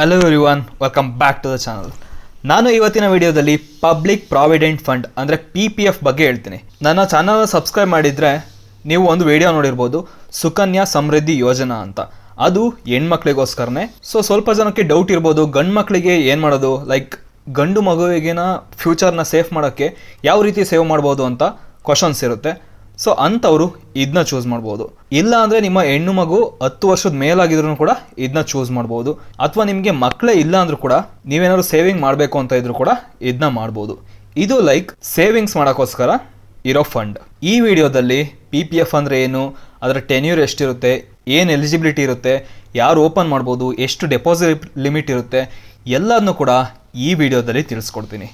Hello everyone, welcome back to the channel. ನಾನು ಇವತ್ತಿನ ವಿಡಿಯೋದಲ್ಲಿ ಪಬ್ಲಿಕ್ ಪ್ರಾವಿಡೆಂಟ್ ಫಂಡ್ ಅಂದರೆ PPF ಬಗ್ಗೆ ಹೇಳ್ತೀನಿ. ನನ್ನ ಚಾನಲ್ ಸಬ್ಸ್ಕ್ರೈಬ್ ಮಾಡಿದರೆ ನೀವು ಒಂದು ವಿಡಿಯೋ ನೋಡಿರ್ಬೋದು, ಸುಕನ್ಯಾ ಸಮೃದ್ಧಿ ಯೋಜನಾ ಅಂತ. ಅದು ಹೆಣ್ಮಕ್ಳಿಗೋಸ್ಕರನೇ. ಸ್ವಲ್ಪ ಜನಕ್ಕೆ ಡೌಟ್ ಇರ್ಬೋದು, ಗಂಡು ಮಕ್ಕಳಿಗೆ ಏನು ಮಾಡೋದು, ಲೈಕ್ ಗಂಡು ಮಗುವಿಗಿನ ಫ್ಯೂಚರ್ನ ಸೇಫ್ ಮಾಡೋಕ್ಕೆ ಯಾವ ರೀತಿ ಸೇವ್ ಮಾಡ್ಬೋದು ಅಂತ ಕ್ವಶನ್ಸ್ ಇರುತ್ತೆ. ಅಂಥವರು ಇದನ್ನ ಚೂಸ್ ಮಾಡ್ಬೋದು. ಇಲ್ಲ ಅಂದರೆ ನಿಮ್ಮ ಹೆಣ್ಣು ಮಗು 10 ವರ್ಷದ ಮೇಲಾಗಿದ್ರು ಕೂಡ ಇದನ್ನ ಚೂಸ್ ಮಾಡ್ಬೋದು. ಅಥವಾ ನಿಮಗೆ ಮಕ್ಕಳೇ ಇಲ್ಲ ಅಂದರೂ ಕೂಡ ನೀವೇನಾದ್ರು ಸೇವಿಂಗ್ ಮಾಡಬೇಕು ಅಂತ ಇದ್ರು ಕೂಡ ಇದನ್ನ ಮಾಡ್ಬೋದು. ಇದು ಲೈಕ್ ಸೇವಿಂಗ್ಸ್ ಮಾಡೋಕ್ಕೋಸ್ಕರ ಇರೋ ಫಂಡ್. ಈ ವಿಡಿಯೋದಲ್ಲಿ PPF ಅಂದರೆ ಏನು, ಅದರ ಟೆನ್ಯೂರ್ ಎಷ್ಟಿರುತ್ತೆ, ಏನು ಎಲಿಜಿಬಿಲಿಟಿ ಇರುತ್ತೆ, ಯಾರು ಓಪನ್ ಮಾಡ್ಬೋದು, ಎಷ್ಟು ಡೆಪಾಸಿಟ್ ಲಿಮಿಟ್ ಇರುತ್ತೆ, ಎಲ್ಲದನ್ನೂ ಕೂಡ ಈ ವಿಡಿಯೋದಲ್ಲಿ ತಿಳಿಸ್ಕೊಡ್ತೀನಿ.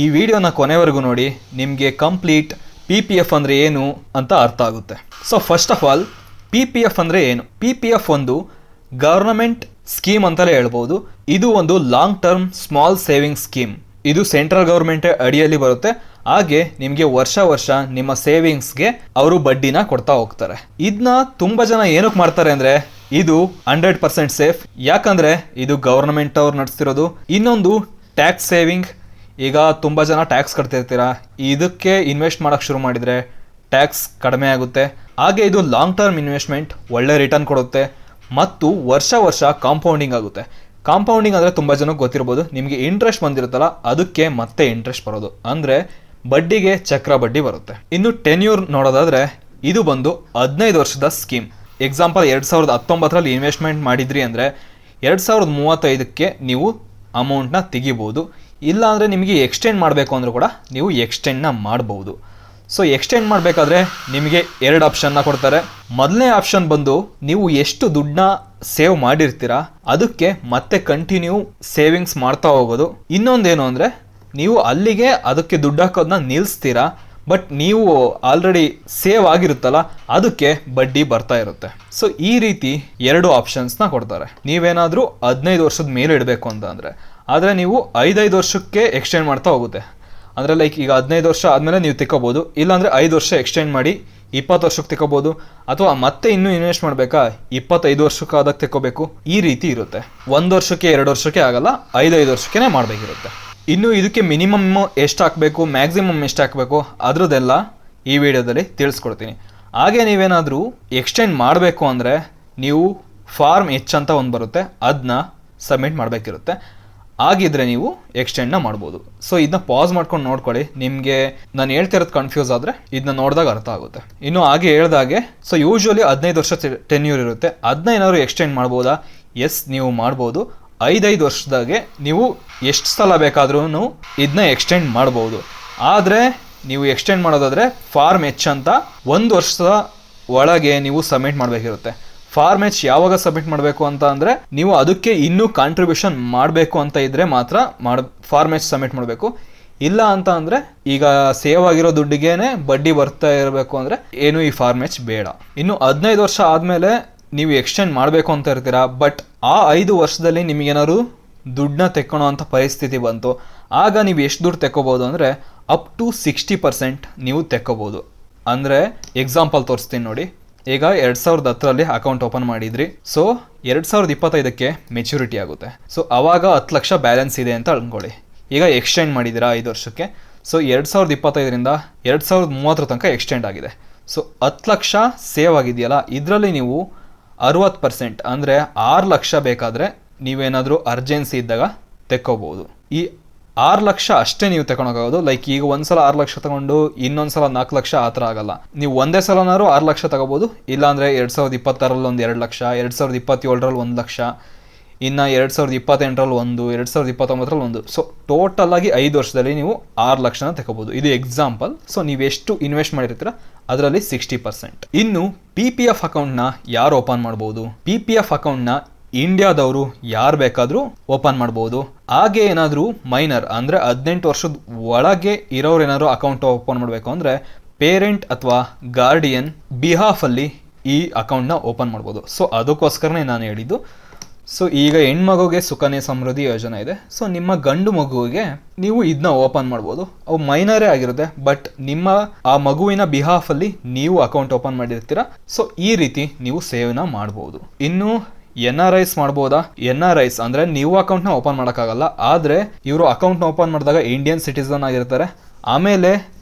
ಈ ವಿಡಿಯೋನ ಕೊನೆವರೆಗೂ ನೋಡಿ, ನಿಮಗೆ ಕಂಪ್ಲೀಟ್ PPF ಅಂದರೆ ಏನು ಅಂತ ಅರ್ಥ ಆಗುತ್ತೆ. ಫಸ್ಟ್ ಆಫ್ ಆಲ್ PPF ಅಂದರೆ ಏನು? PPF ಒಂದು ಗವರ್ನಮೆಂಟ್ ಸ್ಕೀಮ್ ಅಂತಲೇ ಹೇಳ್ಬೋದು. ಇದು ಒಂದು long term small saving scheme. ಇದು ಸೆಂಟ್ರಲ್ ಗೌರ್ಮೆಂಟ್ ಅಡಿಯಲ್ಲಿ ಬರುತ್ತೆ. ಹಾಗೆ ನಿಮಗೆ ವರ್ಷ ವರ್ಷ ನಿಮ್ಮ ಸೇವಿಂಗ್ಸ್ಗೆ ಅವರು ಬಡ್ಡಿನ ಕೊಡ್ತಾ ಹೋಗ್ತಾರೆ. ಇದನ್ನ ತುಂಬ ಜನ ಏನಕ್ಕೆ ಮಾಡ್ತಾರೆ ಅಂದರೆ ಇದು 100% ಸೇಫ್. ಯಾಕಂದರೆ ಇದು ಗವರ್ನಮೆಂಟ್ ಅವ್ರು ನಡೆಸ್ತಿರೋದು. ಇನ್ನೊಂದು ಟ್ಯಾಕ್ಸ್ ಸೇವಿಂಗ್. ಈಗ ತುಂಬ ಜನ ಟ್ಯಾಕ್ಸ್ ಕಟ್ತಿರ್ತೀರಾ, ಇದಕ್ಕೆ ಇನ್ವೆಸ್ಟ್ ಮಾಡೋಕ್ಕೆ ಶುರು ಮಾಡಿದರೆ ಟ್ಯಾಕ್ಸ್ ಕಡಿಮೆ ಆಗುತ್ತೆ. ಹಾಗೆ ಇದು ಲಾಂಗ್ ಟರ್ಮ್ ಇನ್ವೆಸ್ಟ್ಮೆಂಟ್, ಒಳ್ಳೆ ರಿಟರ್ನ್ ಕೊಡುತ್ತೆ ಮತ್ತು ವರ್ಷ ವರ್ಷ ಕಾಂಪೌಂಡಿಂಗ್ ಆಗುತ್ತೆ. ಕಾಂಪೌಂಡಿಂಗ್ ಅಂದರೆ ತುಂಬ ಜನಕ್ಕೆ ಗೊತ್ತಿರ್ಬೋದು, ನಿಮಗೆ ಇಂಟ್ರೆಸ್ಟ್ ಬಂದಿರುತ್ತಲ್ಲ ಅದಕ್ಕೆ ಮತ್ತೆ ಇಂಟ್ರೆಸ್ಟ್ ಬರೋದು, ಅಂದರೆ ಬಡ್ಡಿಗೆ ಚಕ್ರ ಬಡ್ಡಿ ಬರುತ್ತೆ. ಇನ್ನು ಟೆನ್ಯೂರ್ ನೋಡೋದಾದರೆ ಇದು ಬಂದು 15 ವರ್ಷದ ಸ್ಕೀಮ್. ಎಕ್ಸಾಂಪಲ್ 2019ರಲ್ಲಿ ಇನ್ವೆಸ್ಟ್ಮೆಂಟ್ ಮಾಡಿದ್ರಿ ಅಂದರೆ 2035ಕ್ಕೆ ನೀವು ಅಮೌಂಟ್ನ ತೆಗಿಬೋದು. ಇಲ್ಲ ಅಂದರೆ ನಿಮಗೆ ಎಕ್ಸ್ಟೆಂಡ್ ಮಾಡಬೇಕು ಅಂದರೂ ಕೂಡ ನೀವು ಎಕ್ಸ್ಟೆಂಡ್ನ ಮಾಡ್ಬೋದು. ಎಕ್ಸ್ಟೆಂಡ್ ಮಾಡಬೇಕಾದ್ರೆ ನಿಮಗೆ 2 ಆಪ್ಷನ್ನ ಕೊಡ್ತಾರೆ. ಮೊದಲನೇ ಆಪ್ಷನ್ ಬಂದು ನೀವು ಎಷ್ಟು ದುಡ್ಡನ್ನ ಸೇವ್ ಮಾಡಿರ್ತೀರಾ ಅದಕ್ಕೆ ಮತ್ತೆ ಕಂಟಿನ್ಯೂ ಸೇವಿಂಗ್ಸ್ ಮಾಡ್ತಾ ಹೋಗೋದು. ಇನ್ನೊಂದೇನು ಅಂದರೆ ನೀವು ಅಲ್ಲಿಗೆ ಅದಕ್ಕೆ ದುಡ್ಡು ಹಾಕೋದನ್ನ ನಿಲ್ಲಿಸ್ತೀರಾ, ಬಟ್ ನೀವು ಆಲ್ರೆಡಿ ಸೇವ್ ಆಗಿರುತ್ತಲ್ಲ ಅದಕ್ಕೆ ಬಡ್ಡಿ ಬರ್ತಾ ಇರುತ್ತೆ. ಈ ರೀತಿ 2 ಆಪ್ಷನ್ಸ್ನ ಕೊಡ್ತಾರೆ. ನೀವೇನಾದರೂ 15 ವರ್ಷದ ಮೇಲೆ ಇಡಬೇಕು ಅಂತ ಅಂದರೆ, ಆದರೆ ನೀವು 5 ವರ್ಷಕ್ಕೆ ಎಕ್ಸ್ಟೆಂಡ್ ಮಾಡ್ತಾ ಹೋಗುತ್ತೆ. ಅಂದರೆ ಲೈಕ್ ಈಗ 15 ವರ್ಷ ಆದಮೇಲೆ ನೀವು ತೆಕ್ಕೋಬೋದು, ಇಲ್ಲಾಂದರೆ 5 ವರ್ಷ ಎಕ್ಸ್ಟೆಂಡ್ ಮಾಡಿ 20 ವರ್ಷಕ್ಕೆ ತೆಕ್ಕೋಬೋದು. ಅಥವಾ ಮತ್ತೆ ಇನ್ನೂ ಇನ್ವೆಸ್ಟ್ ಮಾಡಬೇಕಾ 25 ವರ್ಷಕ್ಕೆ ಆದಾಗ ತೆಕ್ಕೋಬೇಕು. ಈ ರೀತಿ ಇರುತ್ತೆ. 1 ವರ್ಷಕ್ಕೆ 2 ವರ್ಷಕ್ಕೆ ಆಗಲ್ಲ, 5 ವರ್ಷಕ್ಕೆ ಮಾಡಬೇಕಿರುತ್ತೆ. ಇನ್ನು ಇದಕ್ಕೆ ಮಿನಿಮಮ್ ಎಷ್ಟು ಹಾಕಬೇಕು, ಮ್ಯಾಕ್ಸಿಮಮ್ ಎಷ್ಟು ಹಾಕಬೇಕು ಅದರದ್ದೆಲ್ಲ ಈ ವಿಡಿಯೋದಲ್ಲಿ ತಿಳಿಸ್ಕೊಡ್ತೀನಿ. ಹಾಗೆ ನೀವೇನಾದರೂ ಎಕ್ಸ್ಟೆಂಡ್ ಮಾಡಬೇಕು ಅಂದರೆ ನೀವು ಫಾರ್ಮ್ H ಅಂತ ಒಂದು ಬರುತ್ತೆ, ಅದನ್ನ ಸಬ್ಮಿಟ್ ಮಾಡಬೇಕಿರುತ್ತೆ. ಆಗಿದ್ರೆ ನೀವು ಎಕ್ಸ್ಟೆಂಡ್ನ ಮಾಡ್ಬೋದು. ಇದನ್ನ ಪಾಸ್ ಮಾಡ್ಕೊಂಡು ನೋಡ್ಕೊಳ್ಳಿ. ನಿಮಗೆ ನಾನು ಹೇಳ್ತಿರೋದು ಕನ್ಫ್ಯೂಸ್ ಆದರೆ ಇದನ್ನ ನೋಡಿದಾಗ ಅರ್ಥ ಆಗುತ್ತೆ. ಇನ್ನು ಹಾಗೆ ಹೇಳ್ದಾಗೆ ಯೂಶ್ವಲಿ 15 ವರ್ಷ ಟೆನ್ಯೂರ್ ಇರುತ್ತೆ. ಅದನ್ನ ಏನಾದ್ರು ಎಕ್ಸ್ಟೆಂಡ್ ಮಾಡ್ಬೋದಾ? ಎಸ್, ನೀವು ಮಾಡ್ಬೋದು. 5 ವರ್ಷದಾಗೆ ನೀವು ಎಷ್ಟು ಸಲ ಬೇಕಾದ್ರೂ ಇದನ್ನ ಎಕ್ಸ್ಟೆಂಡ್ ಮಾಡ್ಬೋದು. ಆದರೆ ನೀವು ಎಕ್ಸ್ಟೆಂಡ್ ಮಾಡೋದಾದರೆ ಫಾರ್ಮ್ H ಅಂತ 1 ವರ್ಷದ ಒಳಗೆ ನೀವು ಸಬ್ಮಿಟ್ ಮಾಡಬೇಕಿರುತ್ತೆ. ಫಾರ್ಮ್ H ಯಾವಾಗ ಸಬ್ಮಿಟ್ ಮಾಡಬೇಕು ಅಂತ ಅಂದರೆ ನೀವು ಅದಕ್ಕೆ ಇನ್ನೂ ಕಾಂಟ್ರಿಬ್ಯೂಷನ್ ಮಾಡಬೇಕು ಅಂತ ಇದ್ದರೆ ಮಾತ್ರ ಫಾರ್ಮ್ H ಸಬ್ಮಿಟ್ ಮಾಡಬೇಕು. ಇಲ್ಲ ಅಂತ ಅಂದರೆ ಈಗ ಸೇವ್ ಆಗಿರೋ ದುಡ್ಡಿಗೇನೆ ಬಡ್ಡಿ ಬರ್ತಾ ಇರಬೇಕು ಅಂದರೆ ಏನು ಈ ಫಾರ್ಮ್ H ಬೇಡ. ಇನ್ನು 15 ವರ್ಷ ಆದಮೇಲೆ ನೀವು ಎಕ್ಸ್ಟೆಂಡ್ ಮಾಡಬೇಕು ಅಂತ ಇರ್ತೀರಾ, ಬಟ್ ಆ 5 ವರ್ಷದಲ್ಲಿ ನಿಮಗೇನಾದ್ರು ದುಡ್ಡನ್ನ ತೆಕ್ಕೊಳೋ ಅಂಥ ಪರಿಸ್ಥಿತಿ ಬಂತು, ಆಗ ನೀವು ಎಷ್ಟು ದುಡ್ಡು ತೆಕ್ಕೋಬೋದು ಅಂದರೆ ಅಪ್ ಟು 60% ನೀವು ತೆಕ್ಕೋಬೋದು. ಅಂದರೆ ಎಕ್ಸಾಂಪಲ್ ತೋರಿಸ್ತೀನಿ ನೋಡಿ. ಈಗ 2010ರಲ್ಲಿ ಅಕೌಂಟ್ ಓಪನ್ ಮಾಡಿದ್ರಿ. 2025ಕ್ಕೆ ಮೆಚುರಿಟಿ ಆಗುತ್ತೆ. ಆವಾಗ 10 ಲಕ್ಷ ಬ್ಯಾಲೆನ್ಸ್ ಇದೆ ಅಂತ ಅನ್ಕೊಳ್ಳಿ. ಈಗ ಎಕ್ಸ್ಟೆಂಡ್ ಮಾಡಿದ್ದೀರಾ 5 ವರ್ಷಕ್ಕೆ. 2025ರಿಂದ 2030 ತನಕ ಎಕ್ಸ್ಟೆಂಡ್ ಆಗಿದೆ. 10 ಲಕ್ಷ ಸೇವ್ ಆಗಿದೆಯಲ್ಲ, ಇದರಲ್ಲಿ ನೀವು 60% ಅಂದರೆ 6 ಲಕ್ಷ ಬೇಕಾದರೆ ನೀವೇನಾದರೂ ಅರ್ಜೆನ್ಸಿ ಇದ್ದಾಗ ತೆಕ್ಕೋಬೋದು. ಈ 6 ಲಕ್ಷ ಅಷ್ಟೇ ನೀವು ತಗೊಳಕ್ಕಾಗೋದು. ಲೈಕ್ ಈಗ ಒಂದ್ಸಲ 6 ಲಕ್ಷ ತಗೊಂಡು ಇನ್ನೊಂದ್ಸಲ 4 ಲಕ್ಷ ಆ ಥರ ಆಗಲ್ಲ. ನೀವು ಒಂದೇ ಸಲನಾದ್ರು 6 ಲಕ್ಷ ತಗೋಬೋದು. ಇಲ್ಲಾಂದರೆ 2026ರಲ್ಲಿ ಒಂದು 2 ಲಕ್ಷ, 2027ರಲ್ಲಿ 1 ಲಕ್ಷ, ಇನ್ನು 2028ರಲ್ಲಿ 1, 2029ರಲ್ಲಿ 1. ಟೋಟಲ್ ಆಗಿ 5 ವರ್ಷದಲ್ಲಿ ನೀವು 6 ಲಕ್ಷನ ತಗೋಬೋದು. ಇದು ಎಕ್ಸಾಂಪಲ್. ನೀವು ಎಷ್ಟು ಇನ್ವೆಸ್ಟ್ ಮಾಡಿರ್ತೀರ ಅದರಲ್ಲಿ 60%. ಇನ್ನು PPF ಅಕೌಂಟ್ನ ಯಾರು ಓಪನ್ ಮಾಡ್ಬೋದು? PPF ಅಕೌಂಟ್ನ ಇಂಡಿಯಾದವರು ಯಾರು ಬೇಕಾದರೂ ಓಪನ್ ಮಾಡ್ಬೋದು. ಹಾಗೆ ಏನಾದರೂ ಮೈನರ್ ಅಂದರೆ 18 ವರ್ಷದ ಒಳಗೆ ಇರೋರು ಏನಾದರೂ ಅಕೌಂಟ್ ಓಪನ್ ಮಾಡಬೇಕು ಅಂದರೆ ಪೇರೆಂಟ್ ಅಥವಾ ಗಾರ್ಡಿಯನ್ ಬಿಹಾಫಲ್ಲಿ ಈ ಅಕೌಂಟ್ನ ಓಪನ್ ಮಾಡ್ಬೋದು. ಅದಕ್ಕೋಸ್ಕರನೇ ನಾನು ಹೇಳಿದ್ದು. ಈಗ ಹೆಣ್ಮಗುಗೆ ಸುಕನ್ಯಾ ಸಮೃದ್ಧಿ ಯೋಜನೆ ಇದೆ. ನಿಮ್ಮ ಗಂಡು ಮಗುವಿಗೆ ನೀವು ಇದನ್ನ ಓಪನ್ ಮಾಡ್ಬೋದು. ಅವು ಮೈನರೇ ಆಗಿರುತ್ತೆ, ಬಟ್ ನಿಮ್ಮ ಆ ಮಗುವಿನ ಬಿಹಾಫಲ್ಲಿ ನೀವು ಅಕೌಂಟ್ ಓಪನ್ ಮಾಡಿರ್ತೀರ. ಈ ರೀತಿ ನೀವು ಸೇವ್ನ ಮಾಡ್ಬೋದು. ಇನ್ನು NRIs ಮಾಡ್ಬೋದಾ? NRIs ಅಂದರೆ ನೀವು ಅಕೌಂಟ್ನ ಓಪನ್ ಮಾಡೋಕ್ಕಾಗಲ್ಲ, ಆದರೆ ಇವರು ಅಕೌಂಟ್ನ ಓಪನ್ ಮಾಡಿದಾಗ ಇಂಡಿಯನ್ ಸಿಟಿಸನ್ ಆಗಿರ್ತಾರೆ. ಆಮೇಲೆ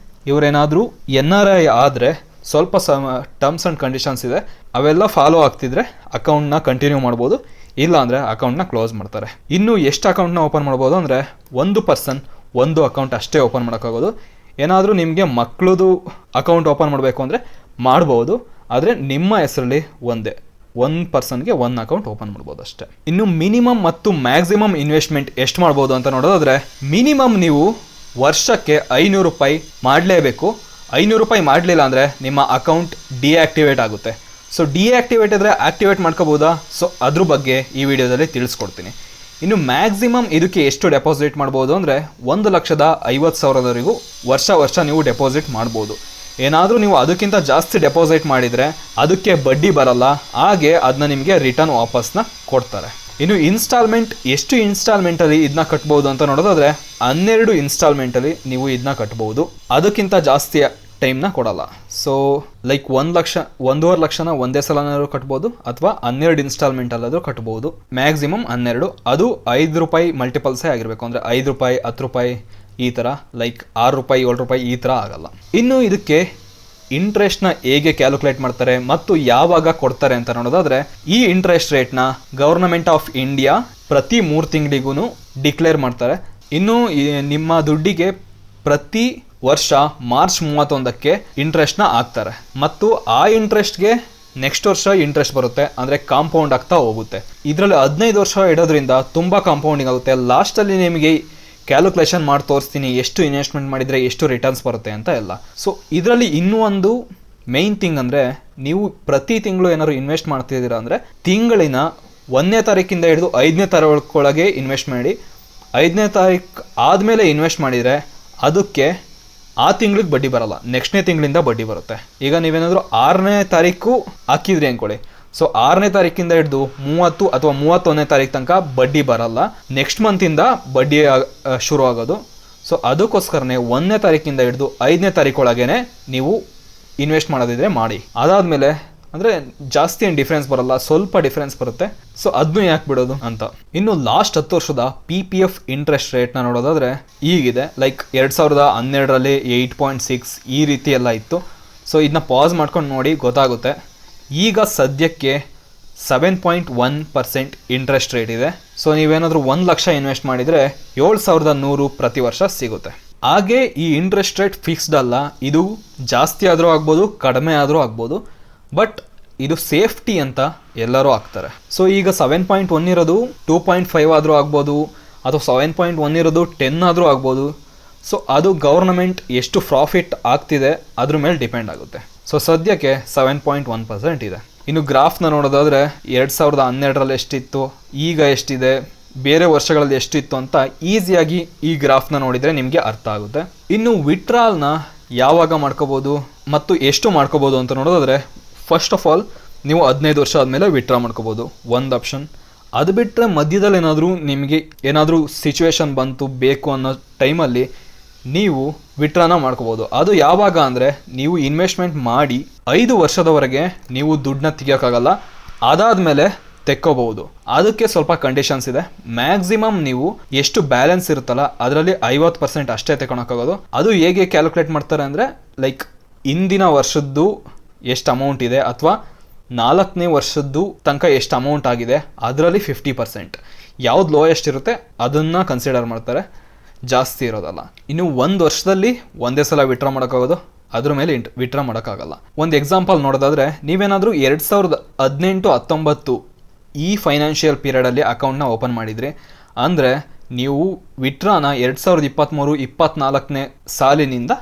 ಇವರೇನಾದರೂ NRI ಆದರೆ ಸ್ವಲ್ಪ ಟರ್ಮ್ಸ್ ಆ್ಯಂಡ್ ಕಂಡೀಷನ್ಸ್ ಇದೆ, ಅವೆಲ್ಲ ಫಾಲೋ ಆಗ್ತಿದ್ರೆ ಅಕೌಂಟ್ನ ಕಂಟಿನ್ಯೂ ಮಾಡ್ಬೋದು, ಇಲ್ಲ ಅಂದರೆ ಅಕೌಂಟ್ನ ಕ್ಲೋಸ್ ಮಾಡ್ತಾರೆ. ಇನ್ನು ಎಷ್ಟು ಅಕೌಂಟ್ನ ಓಪನ್ ಮಾಡ್ಬೋದು ಅಂದರೆ ಒಂದು ಪರ್ಸನ್ ಒಂದು ಅಕೌಂಟ್ ಅಷ್ಟೇ ಓಪನ್ ಮಾಡೋಕ್ಕಾಗೋದು. ಏನಾದರೂ ನಿಮಗೆ ಮಕ್ಕಳದು ಅಕೌಂಟ್ ಓಪನ್ ಮಾಡಬೇಕು ಅಂದರೆ ಮಾಡ್ಬೋದು, ಆದರೆ ನಿಮ್ಮ ಹೆಸರಲ್ಲಿ ಒಂದು ಪರ್ಸನ್ಗೆ ಒಂದು ಅಕೌಂಟ್ ಓಪನ್ ಮಾಡ್ಬೋದು ಅಷ್ಟೇ. ಇನ್ನು ಮಿನಿಮಮ್ ಮತ್ತು ಮ್ಯಾಕ್ಸಿಮಮ್ ಇನ್ವೆಸ್ಟ್ಮೆಂಟ್ ಎಷ್ಟು ಮಾಡ್ಬೋದು ಅಂತ ನೋಡೋದಾದರೆ, ಮಿನಿಮಮ್ ನೀವು ವರ್ಷಕ್ಕೆ 500 ರೂಪಾಯಿ ಮಾಡಲೇಬೇಕು. 500 ರೂಪಾಯಿ ಮಾಡಲಿಲ್ಲ ಅಂದರೆ ನಿಮ್ಮ ಅಕೌಂಟ್ ಡಿಆಕ್ಟಿವೇಟ್ ಆಗುತ್ತೆ. ಸೊ ಡಿಆಕ್ಟಿವೇಟ್ ಆದರೆ ಆಕ್ಟಿವೇಟ್ ಮಾಡ್ಕೋಬೋದಾ? ಸೊ ಅದ್ರ ಬಗ್ಗೆ ಈ ವಿಡಿಯೋದಲ್ಲಿ ತಿಳಿಸ್ಕೊಡ್ತೀನಿ. ಇನ್ನು ಮ್ಯಾಕ್ಸಿಮಮ್ ಇದಕ್ಕೆ ಎಷ್ಟು ಡೆಪಾಸಿಟ್ ಮಾಡ್ಬೋದು ಅಂದರೆ 1,50,000ವರೆಗೂ ವರ್ಷ ನೀವು ಡೆಪಾಸಿಟ್ ಮಾಡ್ಬೋದು. ಏನಾದರೂ ನೀವು ಅದಕ್ಕಿಂತ ಜಾಸ್ತಿ ಡೆಪಾಸಿಟ್ ಮಾಡಿದರೆ ಅದಕ್ಕೆ ಬಡ್ಡಿ ಬರಲ್ಲ, ಹಾಗೆ ಅದನ್ನ ನಿಮಗೆ ರಿಟರ್ನ್ ವಾಪಸ್ನ ಕೊಡ್ತಾರೆ. ಇನ್ನು ಎಷ್ಟು ಇನ್ಸ್ಟಾಲ್ಮೆಂಟಲ್ಲಿ ಇದನ್ನ ಕಟ್ಬೋದು ಅಂತ ನೋಡೋದಾದರೆ 12 ಇನ್ಸ್ಟಾಲ್ಮೆಂಟಲ್ಲಿ ನೀವು ಇದನ್ನ ಕಟ್ಬೋದು, ಅದಕ್ಕಿಂತ ಜಾಸ್ತಿ ಟೈಮ್ನ ಕೊಡಲ್ಲ. ಸೊ ಲೈಕ್ 1,00,000 ಲಕ್ಷನ ಒಂದೇ ಸಲನಾದರೂ ಕಟ್ಬೋದು, ಅಥವಾ 12 ಇನ್ಸ್ಟಾಲ್ಮೆಂಟಲ್ಲಾದರೂ ಕಟ್ಬೋದು. ಮ್ಯಾಕ್ಸಿಮಮ್ 12, ಅದು 5 ರೂಪಾಯಿ ಮಲ್ಟಿಪಲ್ಸೇ ಆಗಿರಬೇಕು, ಅಂದರೆ 5 ರೂಪಾಯಿ 10 ರೂಪಾಯಿ ಈ ಥರ, ಲೈಕ್ 6 ರೂಪಾಯಿ 7 ರೂಪಾಯಿ ಈ ಥರ ಆಗಲ್ಲ. ಇನ್ನು ಇದಕ್ಕೆ ಇಂಟ್ರೆಸ್ಟ್ನ ಹೇಗೆ ಕ್ಯಾಲ್ಕುಲೇಟ್ ಮಾಡ್ತಾರೆ ಮತ್ತು ಯಾವಾಗ ಕೊಡ್ತಾರೆ ಅಂತ ನೋಡೋದಾದರೆ, ಈ ಇಂಟ್ರೆಸ್ಟ್ ರೇಟ್ನ ಗವರ್ನಮೆಂಟ್ ಆಫ್ ಇಂಡಿಯಾ ಪ್ರತಿ 3 ತಿಂಗಳಿಗೂ ಡಿಕ್ಲೇರ್ ಮಾಡ್ತಾರೆ. ಇನ್ನು ನಿಮ್ಮ ದುಡ್ಡಿಗೆ ಪ್ರತಿ ವರ್ಷ ಮಾರ್ಚ್ 31ಕ್ಕೆ ಇಂಟ್ರೆಸ್ಟ್ನ ಹಾಕ್ತಾರೆ, ಮತ್ತು ಆ ಇಂಟ್ರೆಸ್ಟ್ಗೆ ನೆಕ್ಸ್ಟ್ ವರ್ಷ ಇಂಟ್ರೆಸ್ಟ್ ಬರುತ್ತೆ, ಅಂದರೆ ಕಾಂಪೌಂಡ್ ಆಗ್ತಾ ಹೋಗುತ್ತೆ. ಇದರಲ್ಲಿ 15 ವರ್ಷ ಇಡೋದ್ರಿಂದ ತುಂಬ ಕಾಂಪೌಂಡಿಂಗ್ ಆಗುತ್ತೆ. ಲಾಸ್ಟಲ್ಲಿ ನಿಮಗೆ ಕ್ಯಾಲ್ಕುಲೇಷನ್ ಮಾಡಿ ತೋರಿಸ್ತೀನಿ ಎಷ್ಟು ಇನ್ವೆಸ್ಟ್ಮೆಂಟ್ ಮಾಡಿದರೆ ಎಷ್ಟು ರಿಟರ್ನ್ಸ್ ಬರುತ್ತೆ ಅಂತ ಎಲ್ಲ. ಸೊ ಇದರಲ್ಲಿ ಇನ್ನೂ ಒಂದು ಮೇಯ್ನ್ ಥಿಂಗ್ ಅಂದರೆ, ನೀವು ಪ್ರತಿ ತಿಂಗಳು ಏನಾದ್ರು ಇನ್ವೆಸ್ಟ್ ಮಾಡ್ತಿದ್ದೀರಾ ಅಂದರೆ ತಿಂಗಳಿನ 1ನೇ ತಾರೀಕಿಂದ ಹಿಡಿದು 5ನೇ ತಾರೀಕೊಳಗೆ ಇನ್ವೆಸ್ಟ್ ಮಾಡಿ. 5ನೇ ತಾರೀಕು ಆದಮೇಲೆ ಇನ್ವೆಸ್ಟ್ ಮಾಡಿದರೆ ಅದಕ್ಕೆ ಆ ತಿಂಗಳಿಗೆ ಬಡ್ಡಿ ಬರಲ್ಲ, ನೆಕ್ಸ್ಟ್ನೇ ತಿಂಗಳಿಂದ ಬಡ್ಡಿ ಬರುತ್ತೆ. ಈಗ ನೀವೇನಾದರೂ 6ನೇ ತಾರೀಕು ಹಾಕಿದ್ರಿ ಅಂದ್ಕೊಳ್ಳಿ, ಸೊ 6ನೇ ತಾರೀಕಿಂದ ಹಿಡಿದು 30 ಅಥವಾ 31ನೇ ತಾರೀಕು ತನಕ ಬಡ್ಡಿ ಬರಲ್ಲ, ನೆಕ್ಸ್ಟ್ ಮಂತಿಂದ ಬಡ್ಡಿ ಶುರು ಆಗೋದು. ಸೊ ಅದಕ್ಕೋಸ್ಕರನೇ 1ನೇ ತಾರೀಕಿಂದ ಹಿಡಿದು 5ನೇ ತಾರೀಕೊಳಗೇ ನೀವು ಇನ್ವೆಸ್ಟ್ ಮಾಡೋದಿದ್ರೆ ಮಾಡಿ. ಅದಾದಮೇಲೆ ಅಂದರೆ ಜಾಸ್ತಿ ಏನು ಡಿಫ್ರೆನ್ಸ್ ಬರಲ್ಲ, ಸ್ವಲ್ಪ ಡಿಫ್ರೆನ್ಸ್ ಬರುತ್ತೆ. ಸೊ ಅದನ್ನು ಯಾಕೆ ಬಿಡೋದು ಅಂತ. ಇನ್ನು ಲಾಸ್ಟ್ 10 ವರ್ಷದ PPF ಇಂಟ್ರೆಸ್ಟ್ ರೇಟ್ನ ನೋಡೋದಾದರೆ ಈಗಿದೆ, ಲೈಕ್ 2012ರಲ್ಲಿ 8.6 ಈ ರೀತಿ ಎಲ್ಲ ಇತ್ತು. ಸೊ ಇದನ್ನ ಪಾಸ್ ಮಾಡ್ಕೊಂಡು ನೋಡಿ ಗೊತ್ತಾಗುತ್ತೆ. ಈಗ ಸದ್ಯಕ್ಕೆ 7.1% ಇಂಟ್ರೆಸ್ಟ್ ರೇಟ್ ಇದೆ. ಸೊ ನೀವೇನಾದರೂ 1 ಲಕ್ಷ ಇನ್ವೆಸ್ಟ್ ಮಾಡಿದರೆ 7,100 ಪ್ರತಿ ವರ್ಷ ಸಿಗುತ್ತೆ. ಹಾಗೆ ಈ ಇಂಟ್ರೆಸ್ಟ್ ರೇಟ್ ಫಿಕ್ಸ್ಡ್ ಅಲ್ಲ, ಇದು ಜಾಸ್ತಿ ಆದರೂ ಆಗ್ಬೋದು, ಕಡಿಮೆ ಆದರೂ ಆಗ್ಬೋದು, ಬಟ್ ಇದು ಸೇಫ್ಟಿ ಅಂತ ಎಲ್ಲರೂ ಹಾಕ್ತಾರೆ. ಸೊ ಈಗ 7.1 ಇರೋದು 2.5 ಆದರೂ ಆಗ್ಬೋದು, ಅಥವಾ 7.1 ಇರೋದು 10 ಆದರೂ ಆಗ್ಬೋದು. ಸೊ ಅದು ಗೌರ್ನಮೆಂಟ್ ಎಷ್ಟು ಪ್ರಾಫಿಟ್ ಆಗ್ತಿದೆ ಅದ್ರ ಮೇಲೆ ಡಿಪೆಂಡ್ ಆಗುತ್ತೆ. ಸೊ ಸದ್ಯಕ್ಕೆ 7.1% ಇದೆ. ಇನ್ನು ಗ್ರಾಫ್ನ ನೋಡೋದಾದರೆ 2012ರಲ್ಲಿ ಎಷ್ಟಿತ್ತು, ಈಗ ಎಷ್ಟಿದೆ, ಬೇರೆ ವರ್ಷಗಳಲ್ಲಿ ಎಷ್ಟಿತ್ತು ಅಂತ ಈಸಿಯಾಗಿ ಈ ಗ್ರಾಫ್ನ ನೋಡಿದರೆ ನಿಮಗೆ ಅರ್ಥ ಆಗುತ್ತೆ. ಇನ್ನು ವಿತ್ಡ್ರಾಲ್ನ ಯಾವಾಗ ಮಾಡ್ಕೋಬೋದು ಮತ್ತು ಎಷ್ಟು ಮಾಡ್ಕೋಬೋದು ಅಂತ ನೋಡೋದಾದರೆ, ಫಸ್ಟ್ ಆಫ್ ಆಲ್ ನೀವು 15 ವರ್ಷ ಆದಮೇಲೆ ವಿತ್ಡ್ರಾ ಮಾಡ್ಕೋಬೋದು, ಒಂದು ಆಪ್ಷನ್. ಅದು ಬಿಟ್ಟರೆ ಮಧ್ಯದಲ್ಲಿ ನಿಮಗೆ ಏನಾದರೂ ಸಿಚುವೇಶನ್ ಬಂತು ಬೇಕು ಅನ್ನೋ ಟೈಮಲ್ಲಿ ನೀವು ವಿತ್ಡ್ರಾನ ಮಾಡ್ಕೋಬೋದು. ಅದು ಯಾವಾಗ ಅಂದರೆ, ನೀವು ಇನ್ವೆಸ್ಟ್ಮೆಂಟ್ ಮಾಡಿ 5 ವರ್ಷದವರೆಗೆ ನೀವು ದುಡ್ಡನ್ನ ತೆಗಿಯೋಕ್ಕಾಗಲ್ಲ, ಅದಾದಮೇಲೆ ತೆಕ್ಕೋಬಹುದು. ಅದಕ್ಕೆ ಸ್ವಲ್ಪ ಕಂಡೀಷನ್ಸ್ ಇದೆ. ಮ್ಯಾಕ್ಸಿಮಮ್ ನೀವು ಎಷ್ಟು ಬ್ಯಾಲೆನ್ಸ್ ಇರುತ್ತಲ್ಲ ಅದರಲ್ಲಿ 50% ಅಷ್ಟೇ ತಗೊಳಕ್ಕಾಗೋದು. ಅದು ಹೇಗೆ ಕ್ಯಾಲ್ಕುಲೇಟ್ ಮಾಡ್ತಾರೆ ಅಂದರೆ, ಲೈಕ್ ಹಿಂದಿನ ವರ್ಷದ್ದು ಎಷ್ಟು ಅಮೌಂಟ್ ಇದೆ, ಅಥವಾ 4ನೇ ವರ್ಷದ್ದು ತನಕ ಎಷ್ಟು ಅಮೌಂಟ್ ಆಗಿದೆ, ಅದರಲ್ಲಿ 50%. ಯಾವ್ದು ಲೋಯೆಸ್ಟ್ ಇರುತ್ತೆ ಅದನ್ನು ಕನ್ಸಿಡರ್ ಮಾಡ್ತಾರೆ, ಜಾಸ್ತಿ ಇರೋದಲ್ಲ. ಇನ್ನು 1 ವರ್ಷದಲ್ಲಿ ಒಂದೇ ಸಲ ವಿತ್ಡ್ರಾ ಮಾಡೋಕ್ಕಾಗೋದು, ಅದ್ರ ಮೇಲೆ ವಿತ್ಡ್ರಾ ಮಾಡೋಕ್ಕಾಗಲ್ಲ. ಒಂದು ಎಕ್ಸಾಂಪಲ್ ನೋಡೋದಾದರೆ, ನೀವೇನಾದರೂ 2018-19 ಈ ಫೈನಾನ್ಷಿಯಲ್ ಪೀರಿಯಡಲ್ಲಿ ಅಕೌಂಟ್ನ ಓಪನ್ ಮಾಡಿದ್ರಿ ಅಂದರೆ, ನೀವು ವಿತ್ಡ್ರಾನ 2023-24ನೇ ಸಾಲಿನಿಂದ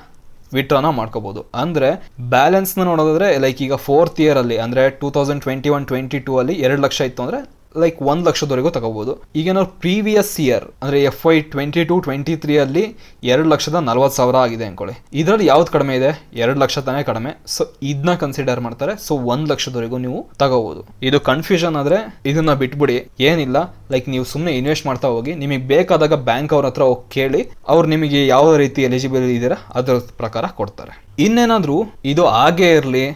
ವಿತ್ಡ್ರಾನ ಮಾಡ್ಕೋಬೋದು. ಅಂದರೆ ಬ್ಯಾಲೆನ್ಸ್ನ ನೋಡೋದಾದರೆ, ಲೈಕ್ ಈಗ 4th ಇಯರಲ್ಲಿ ಅಂದರೆ 2021-22 ಅಲ್ಲಿ 2 ಲಕ್ಷ ಇತ್ತು ಅಂದರೆ ಲೈಕ್ 1 ಲಕ್ಷದವರೆಗೂ ತಗೋಬೋದು. ಈಗ ನಾವು ಪ್ರೀವಿಯಸ್ ಇಯರ್ ಅಂದರೆ FY 22-23 ಅಲ್ಲಿ 2,40,000 ಆಗಿದೆ ಅಂದ್ಕೊಳ್ಳಿ. ಇದರಲ್ಲಿ ಯಾವ್ದು ಕಡಿಮೆ ಇದೆ? 2 ಲಕ್ಷ ತಾನೇ ಕಡಿಮೆ. ಸೊ ಇದನ್ನ ಕನ್ಸಿಡರ್ ಮಾಡ್ತಾರೆ. ಸೊ 1 ಲಕ್ಷದವರೆಗೂ ನೀವು ತಗೋಬೋದು. ಇದು ಕನ್ಫ್ಯೂಷನ್ ಆದರೆ ಇದನ್ನ ಬಿಟ್ಬಿಡಿ, ಏನಿಲ್ಲ. ಲೈಕ್ ನೀವು ಸುಮ್ಮನೆ ಇನ್ವೆಸ್ಟ್ ಮಾಡ್ತಾ ಹೋಗಿ, ನಿಮಗೆ ಬೇಕಾದಾಗ ಬ್ಯಾಂಕ್ ಅವ್ರ ಹತ್ರ ಹೋಗಿ ಕೇಳಿ, ಅವ್ರು ನಿಮಗೆ ಯಾವ ರೀತಿ ಎಲಿಜಿಬಲ್ ಇದ್ದೀರಾ ಅದರ ಪ್ರಕಾರ ಕೊಡ್ತಾರೆ. ಇನ್ನೇನಾದರೂ ಇದು ಹಾಗೇ ಇರಲಿ,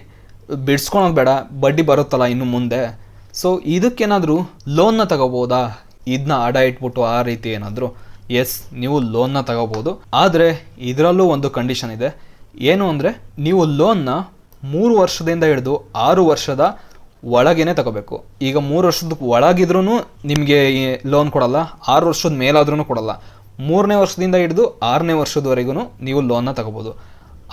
ಬಿಡ್ಸ್ಕೊಳೋದು ಬೇಡ, ಬಡ್ಡಿ ಬರುತ್ತಲ್ಲ ಇನ್ನು ಮುಂದೆ, ಸೊ ಇದಕ್ಕೇನಾದರೂ ಲೋನ್ನ ತಗೋಬೋದಾ, ಇದನ್ನ ಅಡ ಇಟ್ಬಿಟ್ಟು ಆ ರೀತಿ ಏನಾದರೂ? ಎಸ್, ನೀವು ಲೋನ್ನ ತಗೋಬೋದು. ಆದರೆ ಇದರಲ್ಲೂ ಒಂದು ಕಂಡೀಷನ್ ಇದೆ. ಏನು ಅಂದರೆ, ನೀವು ಲೋನ್ನ 3 ವರ್ಷದಿಂದ ಹಿಡಿದು 6 ವರ್ಷದ ಒಳಗೇನೆ ತಗೋಬೇಕು. ಈಗ 3 ವರ್ಷದ ಒಳಗಿದ್ರೂ ನಿಮಗೆ ಲೋನ್ ಕೊಡಲ್ಲ, 6 ವರ್ಷದ ಮೇಲಾದ್ರೂ ಕೊಡಲ್ಲ. 3ನೇ ವರ್ಷದಿಂದ ಹಿಡಿದು 6ನೇ ವರ್ಷದವರೆಗೂ ನೀವು ಲೋನ್ನ ತಗೋಬೋದು.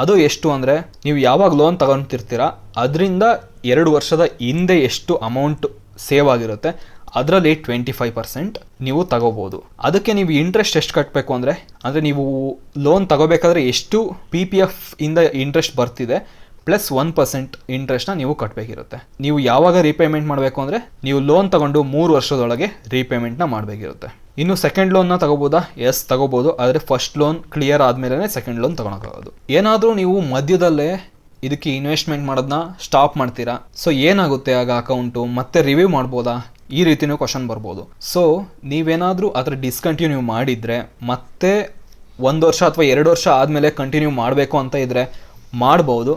ಅದು ಎಷ್ಟು ಅಂದರೆ, ನೀವು ಯಾವಾಗ ಲೋನ್ ತಗೊತಿರ್ತೀರ ಅದರಿಂದ 2 ವರ್ಷದ ಹಿಂದೆ ಎಷ್ಟು ಅಮೌಂಟ್ ಸೇವ್ ಆಗಿರುತ್ತೆ ಅದರಲ್ಲಿ 25% ನೀವು ತಗೋಬೋದು. ಅದಕ್ಕೆ ನೀವು ಇಂಟ್ರೆಸ್ಟ್ ಎಷ್ಟು ಕಟ್ಟಬೇಕು ಅಂದರೆ ನೀವು ಲೋನ್ ತಗೋಬೇಕಾದ್ರೆ ಎಷ್ಟು PPF ಇಂದ ಇಂಟ್ರೆಸ್ಟ್ ಬರ್ತಿದೆ ಪ್ಲಸ್ 1% ಇಂಟ್ರೆಸ್ಟ್ನ ನೀವು ಕಟ್ಟಬೇಕಿರುತ್ತೆ. ನೀವು ಯಾವಾಗ ರೀಪೇಮೆಂಟ್ ಮಾಡಬೇಕು ಅಂದರೆ, ನೀವು ಲೋನ್ ತಗೊಂಡು 3 ವರ್ಷದೊಳಗೆ ರೀಪೇಮೆಂಟ್ನ ಮಾಡಬೇಕಿರುತ್ತೆ. ಇನ್ನು ಸೆಕೆಂಡ್ ಲೋನ್ನ ತಗೋಬೋದಾ? ಎಸ್, ತಗೋಬೋದು. ಆದರೆ ಫಸ್ಟ್ ಲೋನ್ ಕ್ಲಿಯರ್ ಆದಮೇಲೆ ಸೆಕೆಂಡ್ ಲೋನ್ ತಗೊಳಕ್ಕಾಗೋದು. ಏನಾದರೂ ನೀವು ಮಧ್ಯದಲ್ಲೇ ಇದಕ್ಕೆ ಇನ್ವೆಸ್ಟ್ಮೆಂಟ್ ಮಾಡೋದನ್ನ ಸ್ಟಾಪ್ ಮಾಡ್ತೀರಾ, ಸೊ ಏನಾಗುತ್ತೆ ಆಗ ಅಕೌಂಟು? ಮತ್ತೆ ರಿವ್ಯೂ ಮಾಡ್ಬೋದಾ? ಈ ರೀತಿಯೂ ಕ್ವಶನ್ ಬರ್ಬೋದು. ಸೊ ನೀವೇನಾದರೂ ಅದರ ಡಿಸ್ಕಂಟಿನ್ಯೂ ಮಾಡಿದರೆ ಮತ್ತೆ 1 ವರ್ಷ ಅಥವಾ 2 ವರ್ಷ ಆದಮೇಲೆ ಕಂಟಿನ್ಯೂ ಮಾಡಬೇಕು ಅಂತ ಇದ್ದರೆ ಮಾಡ್ಬೋದು.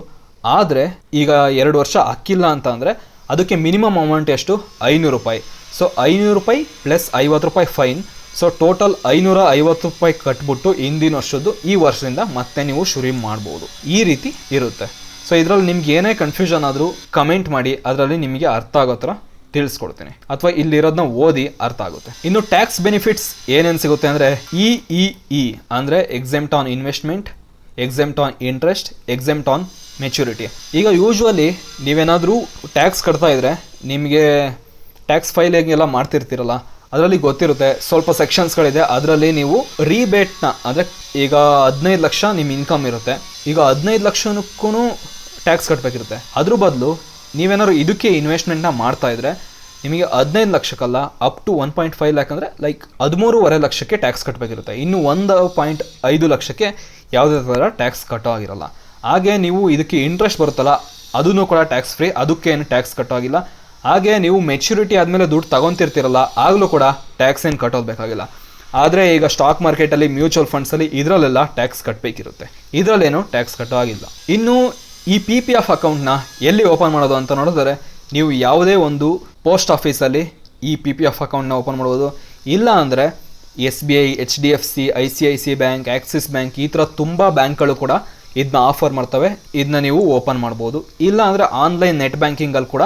ಆದರೆ ಈಗ 2 ವರ್ಷ ಹಾಕಿಲ್ಲ ಅಂತ ಅಂದರೆ ಅದಕ್ಕೆ ಮಿನಿಮಮ್ ಅಮೌಂಟ್ ಎಷ್ಟು? 500 ರೂಪಾಯಿ. ಸೊ 500 ರೂಪಾಯಿ ಪ್ಲಸ್ 50 ರೂಪಾಯಿ ಫೈನ್. ಸೊ ಟೋಟಲ್ 550 ರೂಪಾಯಿ ಕಟ್ಬಿಟ್ಟು ಹಿಂದಿನ ವರ್ಷದ್ದು ಈ ವರ್ಷದಿಂದ ಮತ್ತೆ ನೀವು ಶುರು ಮಾಡ್ಬೋದು. ಈ ರೀತಿ ಇರುತ್ತೆ. ಸೊ ಇದರಲ್ಲಿ ನಿಮ್ಗೆ ಏನೇ ಕನ್ಫ್ಯೂಷನ್ ಆದರೂ ಕಮೆಂಟ್ ಮಾಡಿ, ಅದರಲ್ಲಿ ನಿಮಗೆ ಅರ್ಥ ಆಗೋ ಥರ ತಿಳಿಸ್ಕೊಡ್ತೀನಿ, ಅಥವಾ ಇಲ್ಲಿರೋದನ್ನ ಓದಿ ಅರ್ಥ ಆಗುತ್ತೆ. ಇನ್ನು ಟ್ಯಾಕ್ಸ್ ಬೆನಿಫಿಟ್ಸ್ ಏನೇನು ಸಿಗುತ್ತೆ ಅಂದರೆ ಇ ಅಂದರೆ exempt on investment, exempt on interest, exempt on maturity. ಈಗ ಯೂಶ್ವಲಿ ನೀವೇನಾದರೂ ಟ್ಯಾಕ್ಸ್ ಕಟ್ತಾ ಇದ್ರೆ ನಿಮಗೆ ಟ್ಯಾಕ್ಸ್ ಫೈಲಿಂಗ್ ಎಲ್ಲ ಮಾಡ್ತಿರ್ತೀರಲ್ಲ, ಅದರಲ್ಲಿ ಗೊತ್ತಿರುತ್ತೆ ಸ್ವಲ್ಪ ಸೆಕ್ಷನ್ಸ್ಗಳಿದೆ. ಅದರಲ್ಲಿ ನೀವು ರೀಬೇಟ್ನ ಅಂದರೆ ಈಗ 15 ಲಕ್ಷ ನಿಮ್ಮ ಇನ್ಕಮ್ ಇರುತ್ತೆ, ಈಗ 15 ಲಕ್ಷಕ್ಕೂ ಟ್ಯಾಕ್ಸ್ ಕಟ್ಟಬೇಕಿರುತ್ತೆ. ಅದ್ರ ಬದಲು ನೀವೇನಾದ್ರು ಇದಕ್ಕೆ ಇನ್ವೆಸ್ಟ್ಮೆಂಟ್ನ ಮಾಡ್ತಾ ಇದ್ರೆ ನಿಮಗೆ 15 ಲಕ್ಷಕ್ಕಲ್ಲ ಅಪ್ ಟು 1.5 ಲ್ಯಾಕ್ ಅಂದರೆ ಲೈಕ್ 13.5 ಲಕ್ಷಕ್ಕೆ ಟ್ಯಾಕ್ಸ್ ಕಟ್ಟಬೇಕಿರುತ್ತೆ. ಇನ್ನು 1.5 ಲಕ್ಷಕ್ಕೆ ಯಾವುದೇ ಥರ ಟ್ಯಾಕ್ಸ್ ಕಟ್ಟೋ ಆಗಿರಲ್ಲ. ಹಾಗೆ ನೀವು ಇದಕ್ಕೆ ಇಂಟ್ರೆಸ್ಟ್ ಬರುತ್ತಲ್ಲ ಅದನ್ನು ಕೂಡ ಟ್ಯಾಕ್ಸ್ ಫ್ರೀ, ಅದಕ್ಕೇನು ಟ್ಯಾಕ್ಸ್ ಕಟ್ಟೋ ಆಗಿಲ್ಲ. ಹಾಗೆ ನೀವು ಮೆಚುರಿಟಿ ಆದಮೇಲೆ ದುಡ್ಡು ತಗೊತಿರ್ತೀರಲ್ಲ ಆಗಲೂ ಕೂಡ ಟ್ಯಾಕ್ಸ್ ಏನು ಕಟ್ಟೋದು ಬೇಕಾಗಿಲ್ಲ. ಆದರೆ ಈಗ ಸ್ಟಾಕ್ ಮಾರ್ಕೆಟಲ್ಲಿ, ಮ್ಯೂಚುವಲ್ ಫಂಡ್ಸಲ್ಲಿ ಇದರಲ್ಲೆಲ್ಲ ಟ್ಯಾಕ್ಸ್ ಕಟ್ಟಬೇಕಿರುತ್ತೆ, ಇದರಲ್ಲೇನು ಟ್ಯಾಕ್ಸ್ ಕಟ್ಟೋ ಆಗಿಲ್ಲ. ಇನ್ನು ಈ PPF ಅಕೌಂಟ್ನ ಎಲ್ಲಿ ಓಪನ್ ಮಾಡೋದು ಅಂತ ನೋಡಿದ್ರೆ, ನೀವು ಯಾವುದೇ ಒಂದು ಪೋಸ್ಟ್ ಆಫೀಸಲ್ಲಿ ಈ PPF ಅಕೌಂಟ್ನ ಓಪನ್ ಮಾಡ್ಬೋದು. ಇಲ್ಲ ಅಂದರೆ SBI, HDFC, ICICI bank, Axis bank, ಈ ಥರ ತುಂಬ ಬ್ಯಾಂಕ್ಗಳು ಕೂಡ ಇದನ್ನ ಆಫರ್ ಮಾಡ್ತವೆ. ಇದನ್ನ ನೀವು ಓಪನ್ ಮಾಡ್ಬೋದು. ಇಲ್ಲ ಅಂದರೆ ಆನ್ಲೈನ್ ನೆಟ್ ಬ್ಯಾಂಕಿಂಗಲ್ಲಿ ಕೂಡ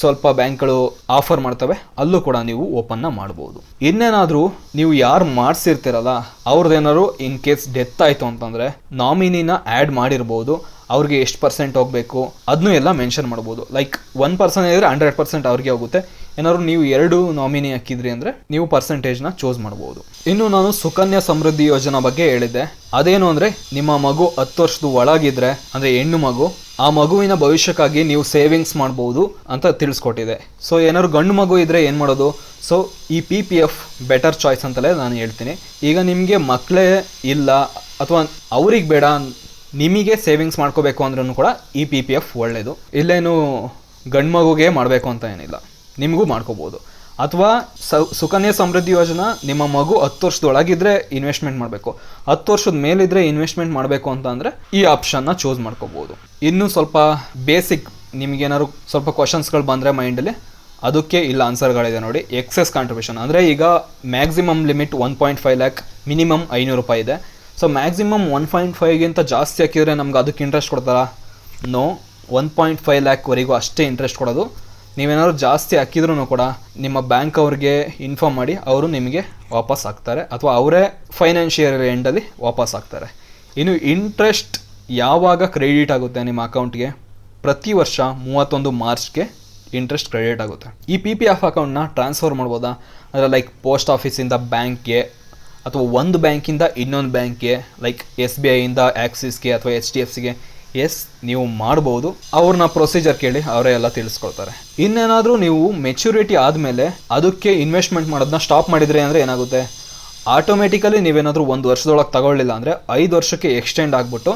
ಸ್ವಲ್ಪ ಬ್ಯಾಂಕ್ಗಳು ಆಫರ್ ಮಾಡ್ತವೆ, ಅಲ್ಲೂ ಕೂಡ ನೀವು ಓಪನ್ನ ಮಾಡ್ಬೋದು. ಇನ್ನೇನಾದರೂ ನೀವು ಯಾರು ಮಾಡಿಸಿರ್ತೀರಲ್ಲ ಅವ್ರದ್ದೇನಾದ್ರು ಇನ್ ಕೇಸ್ ಡೆತ್ ಆಯಿತು ಅಂತಂದರೆ ನಾಮಿನಿನ ಆ್ಯಡ್ ಮಾಡಿರ್ಬೋದು. ಅವ್ರಿಗೆ ಎಷ್ಟು % ಹೋಗಬೇಕು ಅದನ್ನೂ ಎಲ್ಲ ಮೆನ್ಷನ್ ಮಾಡ್ಬೋದು. ಲೈಕ್ 1% ಇದ್ದರೆ 100% ಅವ್ರಿಗೆ ಹೋಗುತ್ತೆ. ಏನಾದ್ರು ನೀವು 2 ನಾಮಿನಿ ಹಾಕಿದ್ರಿ ಅಂದರೆ ನೀವು ಪರ್ಸೆಂಟೇಜ್ನ ಚೂಸ್ ಮಾಡ್ಬೋದು. ಇನ್ನು ನಾನು ಸುಕನ್ಯಾ ಸಮೃದ್ಧಿ ಯೋಜನಾ ಬಗ್ಗೆ ಹೇಳಿದ್ದೆ. ಅದೇನು ಅಂದರೆ ನಿಮ್ಮ ಮಗು 10 ವರ್ಷದ ಒಳಗಿದ್ರೆ ಅಂದರೆ ಹೆಣ್ಣು ಮಗು, ಆ ಮಗುವಿನ ಭವಿಷ್ಯಕ್ಕಾಗಿ ನೀವು ಸೇವಿಂಗ್ಸ್ ಮಾಡ್ಬೋದು ಅಂತ ತಿಳಿಸ್ಕೊಟ್ಟಿದೆ. ಸೊ ಏನಾದ್ರು ಗಂಡು ಮಗು ಇದ್ದರೆ ಏನು ಮಾಡೋದು? ಸೊ ಈ PPF ಬೆಟರ್ ಚಾಯ್ಸ್ ಅಂತಲೇ ನಾನು ಹೇಳ್ತೀನಿ. ಈಗ ನಿಮಗೆ ಮಕ್ಕಳೇ ಇಲ್ಲ ಅಥವಾ ಅವ್ರಿಗೆ ಬೇಡ, ನಿಮಗೆ ಸೇವಿಂಗ್ಸ್ ಮಾಡ್ಕೋಬೇಕು ಅಂದ್ರೂ ಕೂಡ ಈ PPF ಒಳ್ಳೆಯದು. ಇಲ್ಲೇನು ಗಂಡು ಮಗುಗೆ ಮಾಡಬೇಕು ಅಂತ ಏನಿಲ್ಲ, ನಿಮಗೂ ಮಾಡ್ಕೋಬೋದು. ಅಥವಾ ಸುಕನ್ಯಾ ಸಮೃದ್ಧಿ ಯೋಜನಾ ನಿಮ್ಮ ಮಗು 10 ವರ್ಷದೊಳಗಿದ್ರೆ ಇನ್ವೆಸ್ಟ್ಮೆಂಟ್ ಮಾಡಬೇಕು, 10 ವರ್ಷದ ಮೇಲಿದ್ರೆ ಇನ್ವೆಸ್ಟ್ಮೆಂಟ್ ಮಾಡಬೇಕು ಅಂತ ಅಂದರೆ ಈ ಆಪ್ಷನ್ನ ಚೂಸ್ ಮಾಡ್ಕೋಬೋದು. ಇನ್ನೂ ಸ್ವಲ್ಪ ಬೇಸಿಕ್ ನಿಮಗೇನಾದ್ರು ಸ್ವಲ್ಪ ಕ್ವಶನ್ಸ್ಗಳು ಬಂದರೆ ಮೈಂಡಲ್ಲಿ, ಅದಕ್ಕೆ ಇಲ್ಲ ಆನ್ಸರ್ಗಳಿದೆ ನೋಡಿ. ಎಕ್ಸೆಸ್ ಕಾಂಟ್ರಿಬ್ಯೂಷನ್ ಅಂದರೆ ಈಗ ಮ್ಯಾಕ್ಸಿಮಮ್ ಲಿಮಿಟ್ 1.5 ಲ್ಯಾಕ್, ಮಿನಿಮಮ್ 500 ರೂಪಾಯಿ ಇದೆ. ಸೊ ಮ್ಯಾಕ್ಸಿಮಮ್ 1.5ಗಿಂತ ಜಾಸ್ತಿ ಹಾಕಿದರೆ ನಮ್ಗೆ ಅದಕ್ಕೆ ಇಂಟ್ರೆಸ್ಟ್ ಕೊಡ್ತಾರಾ? ನೋ, 1.5 ಲ್ಯಾಕ್ವರೆಗೂ ಅಷ್ಟೇ ಇಂಟ್ರೆಸ್ಟ್ ಕೊಡೋದು. ನೀವೇನಾದ್ರು ಜಾಸ್ತಿ ಹಾಕಿದ್ರೂ ಕೂಡ ನಿಮ್ಮ ಬ್ಯಾಂಕ್ ಅವ್ರಿಗೆ ಇನ್ಫಾರ್ಮ್ ಮಾಡಿ, ಅವರು ನಿಮಗೆ ವಾಪಸ್ ಹಾಕ್ತಾರೆ ಅಥವಾ ಅವರೇ ಫೈನಾನ್ಷಿಯಲ್ ಎಂಡಲ್ಲಿ ವಾಪಸ್ ಹಾಕ್ತಾರೆ. ಇನ್ನು ಇಂಟ್ರೆಸ್ಟ್ ಯಾವಾಗ ಕ್ರೆಡಿಟ್ ಆಗುತ್ತೆ ನಿಮ್ಮ ಅಕೌಂಟ್ಗೆ? ಪ್ರತಿ ವರ್ಷ 31 ಮಾರ್ಚ್ಗೆ ಇಂಟ್ರೆಸ್ಟ್ ಕ್ರೆಡಿಟ್ ಆಗುತ್ತೆ. ಈ PPF ಅಕೌಂಟ್ನ ಟ್ರಾನ್ಸ್ಫರ್ ಮಾಡ್ಬೋದಾ ಅಂದರೆ ಲೈಕ್ ಪೋಸ್ಟ್ ಆಫೀಸಿಂದ ಬ್ಯಾಂಕ್ಗೆ ಅಥವಾ ಒಂದು ಬ್ಯಾಂಕಿಂದ ಇನ್ನೊಂದು ಬ್ಯಾಂಕ್ಗೆ, ಲೈಕ್ SBI ಇಂದ ಆಕ್ಸಿಸ್ಗೆ ಅಥವಾ HDFCಗೆ? ಎಸ್, ನೀವು ಮಾಡ್ಬೋದು. ಅವ್ರನ್ನ ಪ್ರೊಸೀಜರ್ ಕೇಳಿ ಅವರೇ ಎಲ್ಲ ತಿಳಿಸ್ಕೊಡ್ತಾರೆ. ಇನ್ನೇನಾದರೂ ನೀವು ಮೆಚುರಿಟಿ ಆದಮೇಲೆ ಅದಕ್ಕೆ ಇನ್ವೆಸ್ಟ್ಮೆಂಟ್ ಮಾಡೋದನ್ನ ಸ್ಟಾಪ್ ಮಾಡಿದ್ರಿ ಅಂದರೆ ಏನಾಗುತ್ತೆ? ಆಟೋಮೆಟಿಕಲಿ ನೀವೇನಾದರೂ 1 ವರ್ಷದೊಳಗೆ ತಗೊಳ್ಳಿಲ್ಲ ಅಂದರೆ 5 ವರ್ಷಕ್ಕೆ ಎಕ್ಸ್ಟೆಂಡ್ ಆಗಿಬಿಟ್ಟು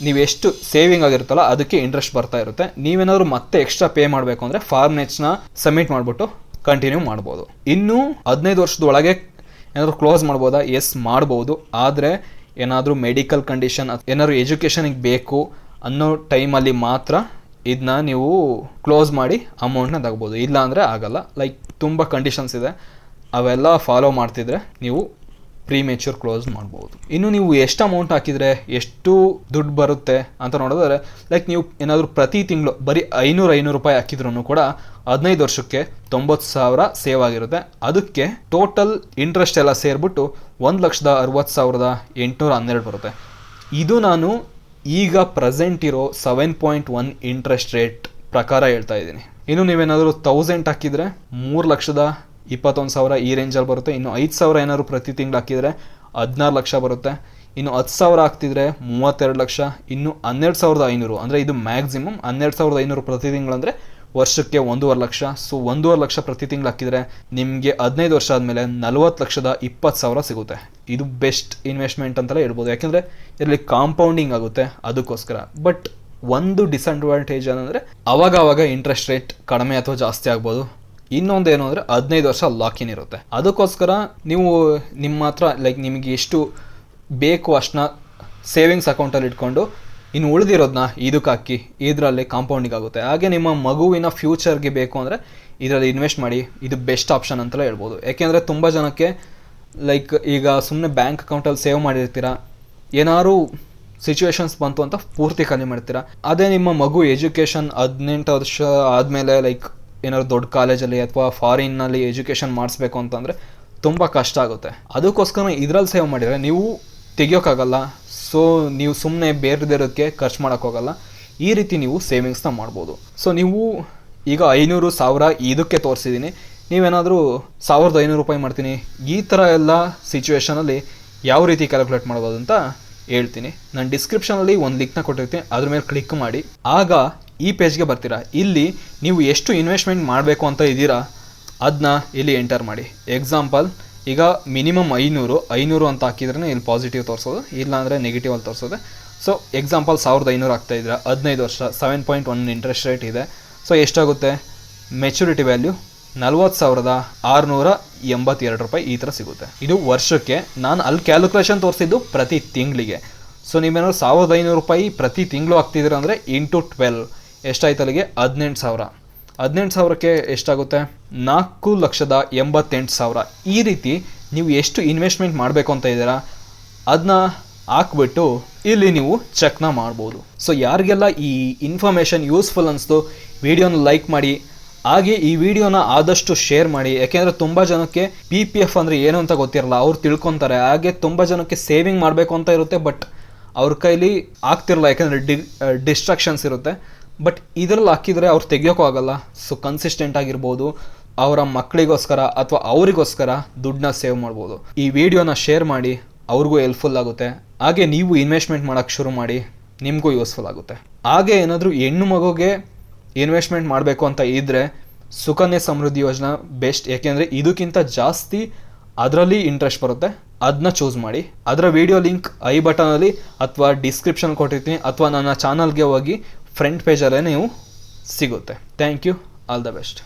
ನೀವು ಎಷ್ಟು ಸೇವಿಂಗ್ ಆಗಿರುತ್ತಲ್ಲ ಅದಕ್ಕೆ ಇಂಟ್ರೆಸ್ಟ್ ಬರ್ತಾ ಇರುತ್ತೆ. ನೀವೇನಾದರೂ ಮತ್ತೆ ಎಕ್ಸ್ಟ್ರಾ ಪೇ ಮಾಡಬೇಕು ಅಂದರೆ ಫಾರ್ಮ್ ನೆಟ್ಸ್ನ ಸಬ್ಮಿಟ್ ಮಾಡಿಬಿಟ್ಟು ಕಂಟಿನ್ಯೂ ಮಾಡ್ಬೋದು. ಇನ್ನೂ 15 ವರ್ಷದೊಳಗೆ ಏನಾದರೂ ಕ್ಲೋಸ್ ಮಾಡ್ಬೋದಾ? ಎಸ್, ಮಾಡ್ಬೋದು. ಆದರೆ ಏನಾದರೂ ಮೆಡಿಕಲ್ ಕಂಡೀಷನ್, ಏನಾದರೂ ಎಜುಕೇಷನಿಗೆ ಬೇಕು ಅನ್ನೋ ಟೈಮಲ್ಲಿ ಮಾತ್ರ ಇದನ್ನ ನೀವು ಕ್ಲೋಸ್ ಮಾಡಿ ಅಮೌಂಟ್ನ ತಗೋಬೋದು. ಇಲ್ಲ ಅಂದರೆ ಆಗಲ್ಲ. ಲೈಕ್ ತುಂಬ ಕಂಡೀಷನ್ಸ್ ಇದೆ, ಅವೆಲ್ಲ ಫಾಲೋ ಮಾಡ್ತಿದ್ರೆ ನೀವು ಪ್ರೀಮೇಚೂರ್ ಕ್ಲೋಸ್ ಮಾಡ್ಬೋದು. ಇನ್ನು ನೀವು ಎಷ್ಟು ಅಮೌಂಟ್ ಹಾಕಿದರೆ ಎಷ್ಟು ದುಡ್ಡು ಬರುತ್ತೆ ಅಂತ ನೋಡಿದ್ರೆ, ಲೈಕ್ ನೀವು ಏನಾದರೂ ಪ್ರತಿ ತಿಂಗಳು ಬರೀ 500 ರೂಪಾಯಿ ಹಾಕಿದ್ರೂ ಕೂಡ 15 ವರ್ಷಕ್ಕೆ 90,000 ಸೇವ್ ಆಗಿರುತ್ತೆ. ಅದಕ್ಕೆ ಟೋಟಲ್ ಇಂಟ್ರೆಸ್ಟ್ ಎಲ್ಲ ಸೇರಿಬಿಟ್ಟು 1,60,812 ಬರುತ್ತೆ. ಇದು ನಾನು ಈಗ ಪ್ರೆಸೆಂಟ್ ಇರೋ 7.1 ಇಂಟ್ರೆಸ್ಟ್ ರೇಟ್ ಪ್ರಕಾರ ಹೇಳ್ತಾ ಇದ್ದೀನಿ. ಇನ್ನು ನೀವೇನಾದರೂ 1000 ಹಾಕಿದರೆ 3,21,000 ಈ ರೇಂಜಲ್ಲಿ ಬರುತ್ತೆ. ಇನ್ನು 5,000 ಏನಾದ್ರು ಪ್ರತಿ ತಿಂಗಳು ಹಾಕಿದರೆ 16 ಲಕ್ಷ ಬರುತ್ತೆ. ಇನ್ನು 10,000 ಹಾಕ್ತಿದ್ರೆ 32 ಲಕ್ಷ. ಇನ್ನು 12,500 ಅಂದರೆ ಇದು ಮ್ಯಾಕ್ಸಿಮಮ್. 12,500 ಪ್ರತಿ ತಿಂಗಳು ಅಂದರೆ ವರ್ಷಕ್ಕೆ 1.5 ಲಕ್ಷ. ಸೊ 1.5 ಲಕ್ಷ ಪ್ರತಿ ತಿಂಗಳು ಹಾಕಿದರೆ ನಿಮಗೆ 15 ವರ್ಷ ಆದಮೇಲೆ 40,20,000 ಸಿಗುತ್ತೆ. ಇದು ಬೆಸ್ಟ್ ಇನ್ವೆಸ್ಟ್ಮೆಂಟ್ ಅಂತಲೇ ಹೇಳ್ಬೋದು, ಯಾಕೆಂದರೆ ಇದರಲ್ಲಿ ಕಾಂಪೌಂಡಿಂಗ್ ಆಗುತ್ತೆ ಅದಕ್ಕೋಸ್ಕರ. ಬಟ್ ಒಂದು ಡಿಸಡ್ವಾಂಟೇಜ್ ಏನಂದರೆ ಅವಾಗ ಇಂಟ್ರೆಸ್ಟ್ ರೇಟ್ ಕಡಿಮೆ ಅಥವಾ ಜಾಸ್ತಿ ಆಗ್ಬೋದು. ಇನ್ನೊಂದು ಏನು ಅಂದರೆ 15 ವರ್ಷ ಲಾಕಿನ್ ಇರುತ್ತೆ. ಅದಕ್ಕೋಸ್ಕರ ನೀವು ನಿಮ್ಮ ಹತ್ರ ಲೈಕ್ ನಿಮಗೆ ಎಷ್ಟು ಬೇಕು ಅಷ್ಟನ್ನ ಸೇವಿಂಗ್ಸ್ ಅಕೌಂಟಲ್ಲಿ ಇಟ್ಕೊಂಡು ಇನ್ನು ಉಳಿದಿರೋದನ್ನ ಇದಕ್ಕೆ ಹಾಕಿ, ಇದರಲ್ಲಿ ಕಾಂಪೌಂಡಿಂಗ್ ಆಗುತ್ತೆ. ಹಾಗೆ ನಿಮ್ಮ ಮಗುವಿನ ಫ್ಯೂಚರ್ಗೆ ಬೇಕು ಅಂದರೆ ಇದರಲ್ಲಿ ಇನ್ವೆಸ್ಟ್ ಮಾಡಿ. ಇದು ಬೆಸ್ಟ್ ಆಪ್ಷನ್ ಅಂತಲೇ ಹೇಳ್ಬೋದು. ಯಾಕೆಂದರೆ ತುಂಬ ಜನಕ್ಕೆ ಲೈಕ್ ಈಗ ಸುಮ್ಮನೆ ಬ್ಯಾಂಕ್ ಅಕೌಂಟಲ್ಲಿ ಸೇವ್ ಮಾಡಿರ್ತೀರ, ಏನಾದ್ರು ಸಿಚುವೇಶನ್ಸ್ ಬಂತು ಅಂತ ಪೂರ್ತಿ ಖಾಲಿ ಮಾಡ್ತೀರಾ. ಅದೇ ನಿಮ್ಮ ಮಗು ಎಜುಕೇಷನ್ 18 ವರ್ಷ ಆದಮೇಲೆ ಲೈಕ್ ಏನಾದ್ರು ದೊಡ್ಡ ಕಾಲೇಜಲ್ಲಿ ಅಥವಾ ಫಾರಿನ್ನಲ್ಲಿ ಎಜುಕೇಷನ್ ಮಾಡಿಸ್ಬೇಕು ಅಂತಂದರೆ ತುಂಬ ಕಷ್ಟ ಆಗುತ್ತೆ. ಅದಕ್ಕೋಸ್ಕರ ಇದರಲ್ಲಿ ಸೇವ್ ಮಾಡಿದರೆ ನೀವು ತೆಗಿಯೋಕ್ಕಾಗಲ್ಲ. ಸೊ ನೀವು ಸುಮ್ಮನೆ ಬೇರೆದಕ್ಕೆ ಖರ್ಚು ಮಾಡೋಕ್ಕೋಗಲ್ಲ. ಈ ರೀತಿ ನೀವು ಸೇವಿಂಗ್ಸ್ನ ಮಾಡ್ಬೋದು. ಸೊ ನೀವು ಈಗ 500,000 ಇದಕ್ಕೆ ತೋರಿಸಿದ್ದೀನಿ. ನೀವೇನಾದರೂ 1,500 ರೂಪಾಯಿ ಮಾಡ್ತೀನಿ, ಈ ಥರ ಎಲ್ಲ ಸಿಚುವೇಷನಲ್ಲಿ ಯಾವ ರೀತಿ ಕ್ಯಾಲ್ಕುಲೇಟ್ ಮಾಡ್ಬೋದು ಅಂತ ಹೇಳ್ತೀನಿ. ನಾನು ಡಿಸ್ಕ್ರಿಪ್ಷನಲ್ಲಿ ಒಂದು ಲಿಂಕ್ನ ಕೊಟ್ಟಿರ್ತೀನಿ, ಅದ್ರ ಮೇಲೆ ಕ್ಲಿಕ್ ಮಾಡಿ ಆಗ ಈ ಪೇಜ್ಗೆ ಬರ್ತೀರಾ. ಇಲ್ಲಿ ನೀವು ಎಷ್ಟು ಇನ್ವೆಸ್ಟ್ಮೆಂಟ್ ಮಾಡಬೇಕು ಅಂತ ಇದ್ದೀರಾ ಅದನ್ನ ಇಲ್ಲಿ ಎಂಟರ್ ಮಾಡಿ. ಎಕ್ಸಾಂಪಲ್ ಈಗ ಮಿನಿಮಮ್ 500 ಅಂತ ಹಾಕಿದ್ರೆ ಇಲ್ಲಿ ಪಾಸಿಟಿವ್ ತೋರಿಸೋದು, ಇಲ್ಲಾಂದರೆ ನೆಗೆಟಿವ್ ಅಲ್ಲಿ ತೋರಿಸೋದೆ. ಸೊ ಎಕ್ಸಾಂಪಲ್ 1,500 ಆಗ್ತಾಯಿದ್ರೆ 15 ವರ್ಷ 7.1 ಇಂಟ್ರೆಸ್ಟ್ ರೇಟ್ ಇದೆ. ಸೊ ಎಷ್ಟಾಗುತ್ತೆ? ಮೆಚುರಿಟಿ ವ್ಯಾಲ್ಯೂ 40,682 ರೂಪಾಯಿ ಈ ಥರ ಸಿಗುತ್ತೆ. ಇದು ವರ್ಷಕ್ಕೆ. ನಾನು ಅಲ್ಲಿ ಕ್ಯಾಲ್ಕುಲೇಷನ್ ತೋರಿಸಿದ್ದು ಪ್ರತಿ ತಿಂಗಳಿಗೆ. ಸೊ ನೀವೇನಾದ್ರು 1,500 ರೂಪಾಯಿ ಪ್ರತಿ ತಿಂಗಳು ಹಾಕ್ತಿದ್ದೀರ ಅಂದರೆ ಇಂಟು 12 ಎಷ್ಟಾಯ್ತು? ಅಲ್ಲಿಗೆ 18,000. 18,000ಕ್ಕೆ ಎಷ್ಟಾಗುತ್ತೆ? 4,88,000. ಈ ರೀತಿ ನೀವು ಎಷ್ಟು ಇನ್ವೆಸ್ಟ್ಮೆಂಟ್ ಮಾಡಬೇಕು ಅಂತ ಇದ್ದೀರಾ ಅದನ್ನ ಹಾಕ್ಬಿಟ್ಟು ಇಲ್ಲಿ ನೀವು ಚೆಕ್ನ ಮಾಡ್ಬೋದು. ಸೊ ಯಾರಿಗೆಲ್ಲ ಈ ಇನ್ಫಾರ್ಮೇಷನ್ ಯೂಸ್ಫುಲ್ ಅನಿಸ್ತು ವಿಡಿಯೋನ ಲೈಕ್ ಮಾಡಿ, ಹಾಗೆ ಈ ವಿಡಿಯೋನ ಆದಷ್ಟು ಶೇರ್ ಮಾಡಿ. ಯಾಕೆಂದರೆ ತುಂಬ ಜನಕ್ಕೆ PPF ಅಂದರೆ ಏನು ಅಂತ ಗೊತ್ತಿರಲ್ಲ, ಅವ್ರು ತಿಳ್ಕೊತಾರೆ. ಹಾಗೆ ತುಂಬ ಜನಕ್ಕೆ ಸೇವಿಂಗ್ ಮಾಡಬೇಕು ಅಂತ ಇರುತ್ತೆ, ಬಟ್ ಅವ್ರ ಕೈಲಿ ಆಗ್ತಿರಲ್ಲ, ಯಾಕೆಂದರೆ ಡಿಸ್ಟ್ರಾಕ್ಷನ್ಸ್ ಇರುತ್ತೆ. ಬಟ್ ಇದರಲ್ಲಿ ಹಾಕಿದರೆ ಅವ್ರು ತೆಗಿಯೋಕ್ಕೂ ಆಗಲ್ಲ. ಸೊ ಕನ್ಸಿಸ್ಟೆಂಟ್ ಆಗಿರ್ಬೋದು, ಅವರ ಮಕ್ಕಳಿಗೋಸ್ಕರ ಅಥವಾ ಅವರಿಗೋಸ್ಕರ ದುಡ್ಡನ್ನ ಸೇವ್ ಮಾಡ್ಬೋದು. ಈ ವಿಡಿಯೋನ ಶೇರ್ ಮಾಡಿ, ಅವ್ರಿಗೂ ಹೆಲ್ಪ್ಫುಲ್ ಆಗುತ್ತೆ. ಹಾಗೆ ನೀವು ಇನ್ವೆಸ್ಟ್ಮೆಂಟ್ ಮಾಡೋಕ್ಕೆ ಶುರು ಮಾಡಿ, ನಿಮಗೂ ಯೂಸ್ಫುಲ್ ಆಗುತ್ತೆ. ಹಾಗೆ ಏನಾದರೂ ಹೆಣ್ಣು ಮಗುಗೆ ಇನ್ವೆಸ್ಟ್ಮೆಂಟ್ ಮಾಡಬೇಕು ಅಂತ ಇದ್ದರೆ ಸುಕನ್ಯಾ ಸಮೃದ್ಧಿ ಯೋಜನಾ ಬೆಸ್ಟ್. ಯಾಕೆಂದರೆ ಇದಕ್ಕಿಂತ ಜಾಸ್ತಿ ಅದರಲ್ಲಿ ಇಂಟ್ರೆಸ್ಟ್ ಬರುತ್ತೆ. ಅದನ್ನ ಚೂಸ್ ಮಾಡಿ. ಅದರ ವಿಡಿಯೋ ಲಿಂಕ್ ಐ ಬಟನಲ್ಲಿ ಅಥವಾ ಡಿಸ್ಕ್ರಿಪ್ಷನ್ ಕೊಟ್ಟಿರ್ತೀನಿ, ಅಥವಾ ನನ್ನ ಚಾನಲ್ಗೆ ಹೋಗಿ ಫ್ರಂಟ್ ಪೇಜಲ್ಲೇ ನೀವು ಸಿಗುತ್ತೆ. Thank you. All the best.